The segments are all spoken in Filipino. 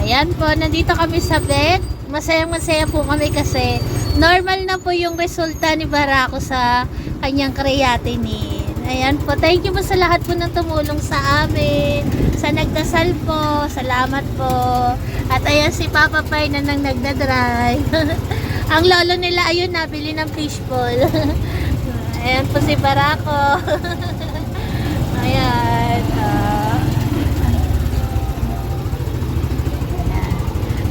Ayan po, nandito kami sa vet. Masayang-masaya po kami kasi normal na po yung resulta ni Barako sa kanyang creatinine. Ayan po, thank you po sa lahat po ng tumulong sa amin, sa nagdasal po, salamat po. At ayan si Papa Pai na nang nagdadrive. Ang lolo nila ayun, nabili ng fishbowl. Ayan po si Barako. Ayan.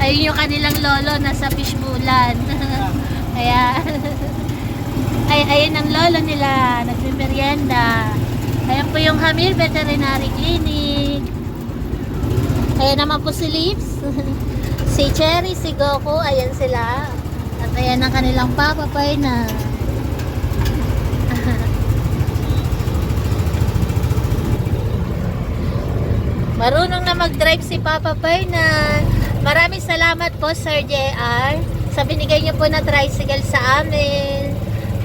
Ayun yung kanilang lolo, nasa fishbowlan. Ayan. Ayun ang lolo nila, nagmimerienda. Ayan po yung Hamil Veterinary Clinic. Ayan naman po si Lips. Si Cherry, si Goku, ayan sila. At ayan ang kanilang Papa Pai na. Marunong na mag-drive si Papa Pai na. Maraming salamat po Sir JR sa binigay niyo po na tricycle sa amin.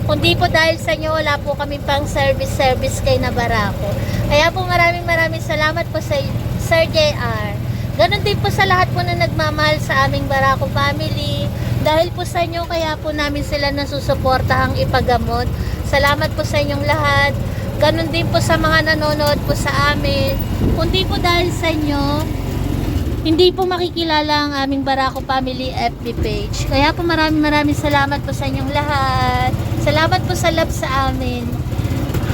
Kundi po dahil sa inyo wala po kami pang service kay Nabarako. Kaya po maraming salamat po sa Sir JR. Ganon din po sa lahat po na nagmamahal sa aming Barako family. Dahil po sa inyo kaya po namin sila nasusuportahang ipagamot. Salamat po sa inyong lahat. Ganon din po sa mga nanonood po sa amin. Kundi po dahil sa inyo hindi po makikilala ang aming Barako Family FB page. Kaya po maraming salamat po sa inyong lahat. Salamat po sa love sa amin.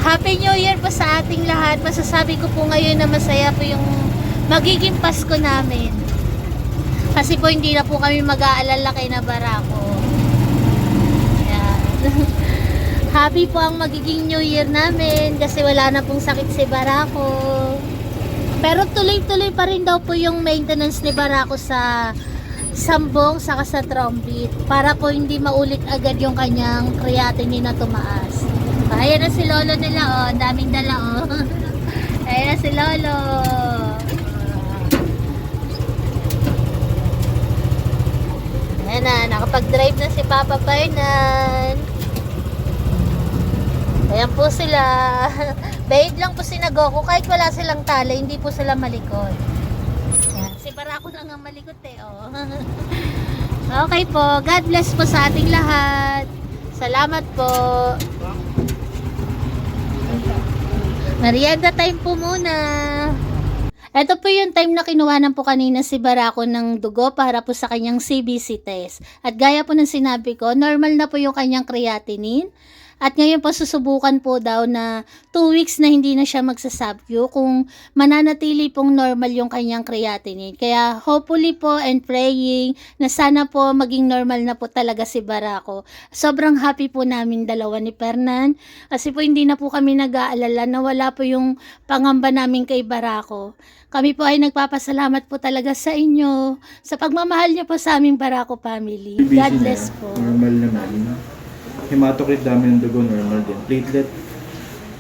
Happy New Year po sa ating lahat. Masasabi ko po ngayon na masaya po yung magiging Pasko namin. Kasi po hindi na po kami mag-aalala kay na Barako. Ayan. Happy po ang magiging New Year namin kasi wala na pong sakit si Barako. Pero tuloy-tuloy pa rin daw po yung maintenance ni Barako sa sambong saka sa trombit para po hindi maulit agad yung kanyang creatinine na tumaas. Ayan na si Lolo nila, oh, daming dala, oh. Ayan na si Lolo. Ayan na, nakapag-drive na si Papa Fernan. Ayan po sila. Babe lang po si Goku. Kahit wala silang tala, hindi po sila malikot. Ayan. Si Barako lang ang malikot eh. Oh. Okay po. God bless po sa ating lahat. Salamat po. Merienda time po muna. Ito po yung time na kinuhanan po kanina si Barako ng dugo para po sa kanyang CBC test. At gaya po ng sinabi ko, normal na po yung kanyang creatinine. At ngayon po susubukan po daw na 2 weeks na hindi na siya magsasubcu kung mananatili pong normal yung kanyang creatinine. Kaya hopefully po and praying na sana po maging normal na po talaga si Barako. Sobrang happy po namin dalawa ni Fernan kasi po hindi na po kami nag-aalala na wala po yung pangamba namin kay Barako. Kami po ay nagpapasalamat po talaga sa inyo sa pagmamahal niyo po sa aming Barako family. God bless po. Normal naman. Hematocrit dami ng dugo, normal din. Platelet,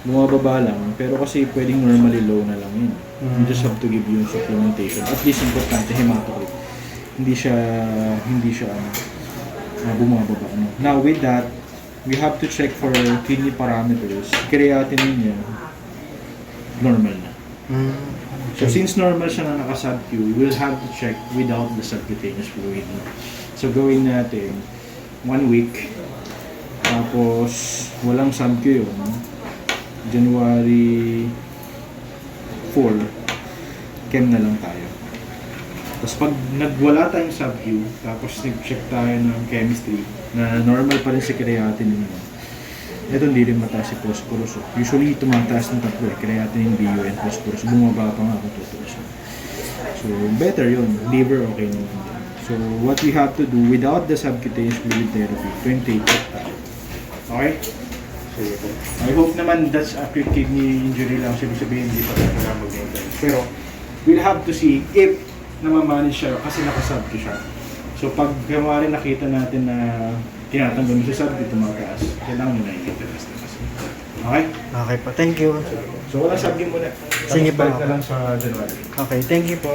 bumababa lang. Pero kasi pwedeng normally low na lang yun. You just have to give yung supplementation. At least importante, hematocrit. Hindi siya bumababa. Now with that, we have to check for kidney parameters. Creatinine niya, normal na. So since normal siya na naka-subq, we will have to check without the subcutaneous fluid. So gawin natin 1 week. Tapos, walang subq yun. January 4, chem na lang tayo. Tapos pag nagwala tayong subq, tapos nag-check tayo ng chemistry na normal pa rin si creatinine mo. Ito hindi rin mataas si phosphorus. Usually, tumataas ng tatlo eh. Creatinine, BU, and phosphorus. Bumaba pa nga kung tutuusin. So, better yun. Liver, okay naman. So, what we have to do without the subcutaneous fluid therapy, 28 tayo. Okay? I hope naman that's acute kidney injury lang. Sabihin, hindi pa talaga mag-maintenance. Pero, we'll have to see if namamanage siya kasi nakasubq siya. So, pag kamari nakita natin na tinatanggal mo sa subq, tumataas, kailangan mo na i-maintenance na kasi. Okay? Okay po, thank you. So, wala subq muna. Sige Tapos po. balik na lang sa January. Okay, thank you po.